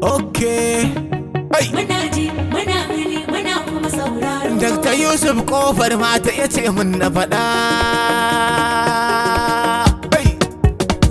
Okay. Hey. Muna ji, muna gani, muna kuma sauraro. Dr. Yusuf Kofar mata ya ce mun na faɗa. Hey.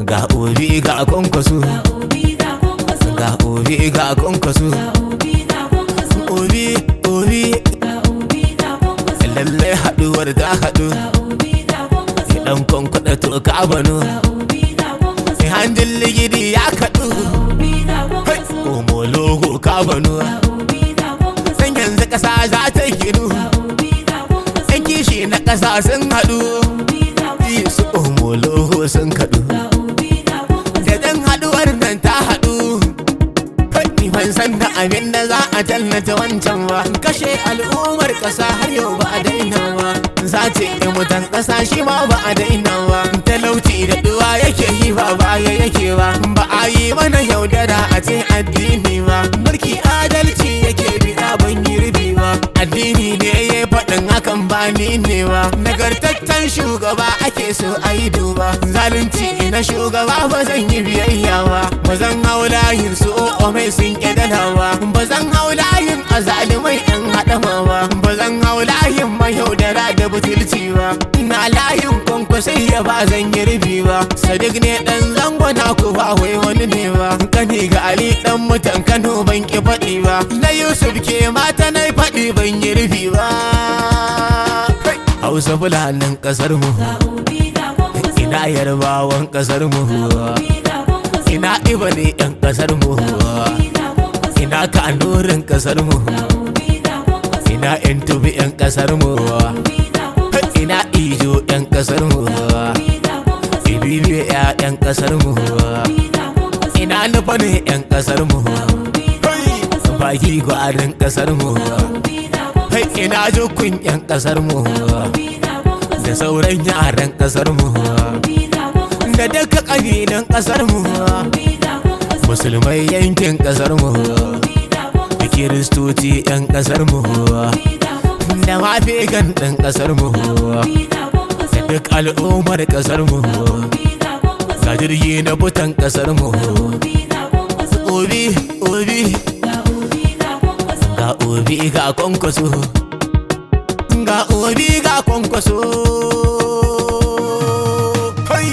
Ga Obi ga Kwankwaso. Ga Obi ga Kwankwaso. Ga Obi ga Kwankwaso. Ga Obi ga Kwankwaso. Obi, Obi. Ga Obi ga Kwankwaso. Lallai haɗuwar ta haɗu. Ga Obi ga Kwankwaso. Ɗan kwankwaɗa to ka bano. Ga Obi ga Kwankwaso. Hanjin ligidi ya kaɗu. Ga Obi ga Kwankwaso. Omo logo ka bano. Ga Obi ga Kwankwaso. Dan yanzu ƙasa za ta ginu. Ga Obi ga Kwankwaso. Yan kishi na ƙasa sun haɗu. Obi ga Kwankwaso. Su omo logo sun kaɗu. Ga Obi ga Kwankwaso. Da dan haɗuwar nan ta haɗu. Ni ban san da abin da za a tallata wancan ba. Kashe al'ummar ƙasa har yau ba a daina ba. Sace ɗan mutan ƙasa shi ma ba a daina ba. Talauci da duwa yake yi ba baya yake ba. Ba a yi mana yaudara a ce addini ba. Mulki adalci yake biya ban yi rubi ba. Addini ne ya faɗin hakan ba ni ne ba. Nagartaccen shugaba ake so a yi duba. Zalunci na shugaba ba zan yi biyayya ba. Ba zan hau layin su o mai sun ƙedalawa. Ba zan hau layin azalimai ɗan haɗama ba. Ba zan hau layin mayaudara da butulci ba. Ina layin kwankwasai ya ba zan yi rubi ba. Sadiq ne ɗan zango na ku ba wai wani ne ba. Kani ga Ali ɗan mutan Kano ban ki faɗi ba. Na Yusuf ke mata na faɗi ban yi rubi ba. Hausa Fulanin ƙasar mu. Ga Obi ga Kwankwaso. Ina Yarbawan ƙasar mu. Ga Obi ga Kwankwaso. Ina Iba ne ƴan ƙasar mu. Obi ga Kwankwaso. Ina Kanurin ƙasar mu. Ga Obi ga Kwankwaso. Ina ƴan Tubi ƴan ƙasar mu. Obi ga Kwankwaso. Ina Ijo ƴan ƙasar mu. Obi ga Kwankwaso. Ibibiya ƴan ƙasar mu. Obi ga Kwankwaso. Ina Nufa ne ƴan ƙasar mu. Obi ga Kwankwaso. Baki gwarin ƙasar mu. Obi ga Kwankwaso. Ina Jukun ƴan ƙasar mu. Obi ga Kwankwaso. Da sauran yaran ƙasar mu. Obi ga Kwankwaso. Da duka ƙabilan ƙasar mu. Obi ga Kwankwaso. Musulmai yankin ƙasar mu. Obi ga Kwankwaso. Da Kiristoci ƴan ƙasar mu. Obi ga Kwankwaso. Da mafigan ɗin ƙasar mu. Obi ga Kwankwaso. Duk al'ummar ƙasar mu. Obi ga Kwankwaso. Ga jirgi na butan ƙasar mu. Obi ga Kwankwaso. Obi, Obi. Ga Obi ga Kwankwaso. Ga Obi ga Kwankwaso. Ga Obi ga Kwankwaso. Hey!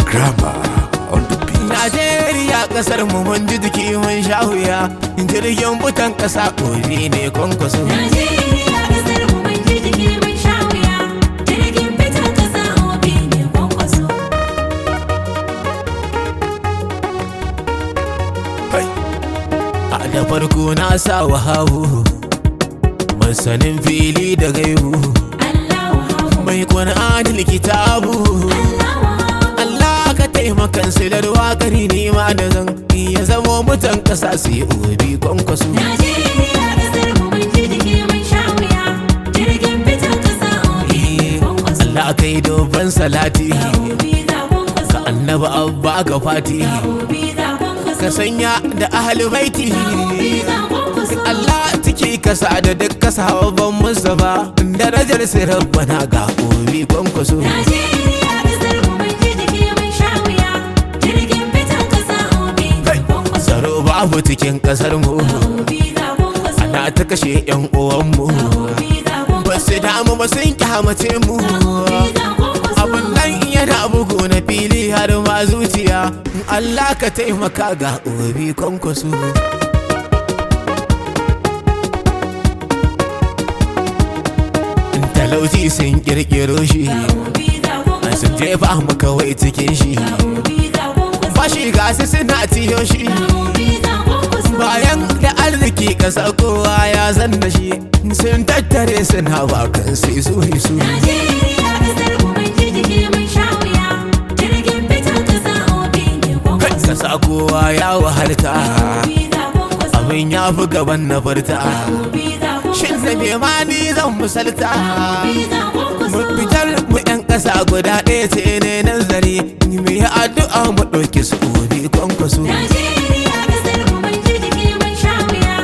Grammar on the beat. Najeriya ƙasar mu mun ji jiki mun sha wuya. Jirgin butan ƙasa Obi ne Kwankwaso. Najeriya ƙasar mu mun ji jiki mun sha wuya. Jirgin fitan ƙasa Obi ne Kwankwaso. Hey! A da farko na sa wa hawu. Masanin fili da gaibu. Allahu Hafu. Mai Qur'anil kitabu. Allahu Hafu. Allah ka taimakan silar waƙari ne ma da zan ya zamo mutan ƙasa su yi Obi Kwankwaso. Najeriya ƙasar mu mun ji jiki mun sha wuya. Jirgin fitan ƙasa Obi ne Kwankwaso. Allah kai dobban salati Ga Obi ga Kwankwaso. ka annaba abba ga fati Ga Obi ga Kwankwaso. ka sanya da ahli baiti Ga Obi ga Kwankwaso. Allah take kasa da duk kasa babban Mustafa darajar su rabbana ga Obi Kwankwaso. Najeriya ƙasar mu mun ji jiki mun sha wuya. Jirgin fitan ƙasa Obi ne Kwankwaso. Tsaro babu cikin kasar mu Ga Obi ga Kwankwaso. ana ta kashe yan uwan mu Ga Obi ga Kwankwaso. ba su damu ba sun kyamace mu abin nan yana bugu na fili har ma zuciya Allah ka taimaka ga Obi Kwankwaso. Talauci sun kirkiro shi sun jefa mu kawai cikin shi fashi gasu suna tiyo shi bayan da arziki kasa kowa ya san da shi sun tattare suna bakan sai su su. Najeriya ƙasar mu mun ji jiki mun sha wuya. Jirgin fitan ƙasa Obi ne Kwankwaso. Kasa kowa ya wahalta Obi ga Kwankwaso. abin ya fi gaban na furta Obi ga Kwankwaso. shin da me ma ni zan misalta Obi ga Kwankwaso. mu fitar mu yan ƙasa guda ɗaya ce ne nazari mu yi addu'a mu ɗauki su Obi Kwankwaso. Najeriya ƙasar mu mun ji jiki mun sha wuya.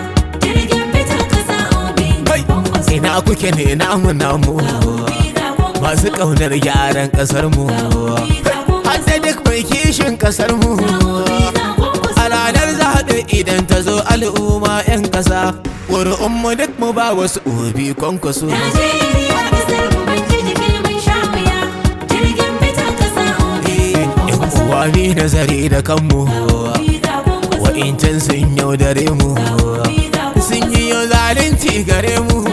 Jirgin fitan ƙasa Obi ne Kwankwaso. Ina kuke ne namu Obi ga Kwankwaso. masu ƙaunar gyaran ƙasar mu Obi ga Kwankwaso. har da duk mai kishin ƙasar mu ƙasa ƙuri'unmu duk mu ba wasu obi kwankwaso. Najeriya kasar mu mun ji jiki mun sha wuya, jirgin fitan ƙasa obi kwankwaso. Wani nazari da kanmu wa'incan sun yaudare mu, sun yi yau zalunci gare mu,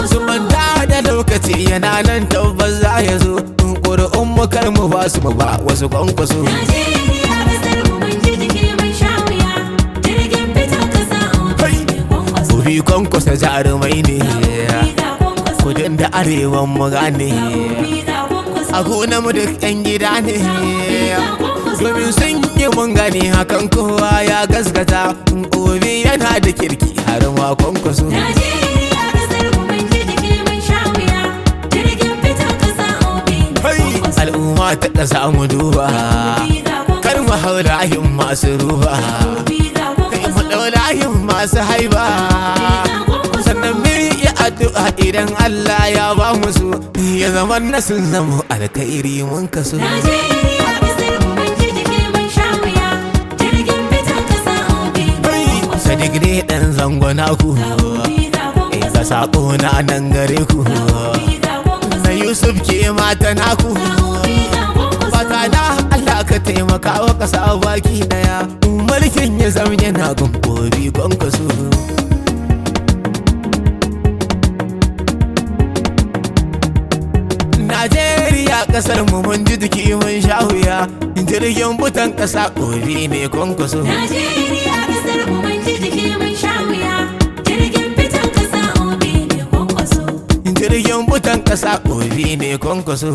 su manta da lokaci yana nan tabbas za ya zo. Ƙuri'un mu kar mu ba su mu ba wasu kwankwaso. Najeriya kasar mu mun ji jiki mun sha wuya, jirgin fitan ƙasa obi kwankwaso. Obi kwankwaso jarumai ne, kudin da arewan mu gane, a gona mu duk 'yan gida ne, domin sun yi mun gani hakan kowa ya gaskata. Obi yana da kirki har ma kwankwaso. Najeriya kasar mu mun ji jiki mun sha wuya, jirgin fitan ƙasa obi kwankwaso. Al'umma ta ƙasa mu duba, kar mu hau layin masu ruba, kai mu ɗau layin masu haiba, sannan mu yi addu'a idan Allah ya ba mu su, ya zama na sun zama alkhairi mun kaso. Najeriya kasar mu mun ji jiki mun sha wuya, jirgin fitan ƙasa obi kwankwaso. Sadiq ne ɗan zango naku, ga saƙo na nan gare ku, na Yusuf ke mata naku, fata na Allah ka taimaka wa ƙasa baki ɗaya, mulkin ya zama yana gumbobi kwankwaso. Najeriya kasar mu mun ji jiki mun sha wuya, jirgin butan ƙasa obi ne kwankwaso. Najeriya kasar mu mun ji jiki mun sha wuya, jirgin fitan ƙasa obi ne kwankwaso. Jirgin butan ƙasa obi ne kwankwaso.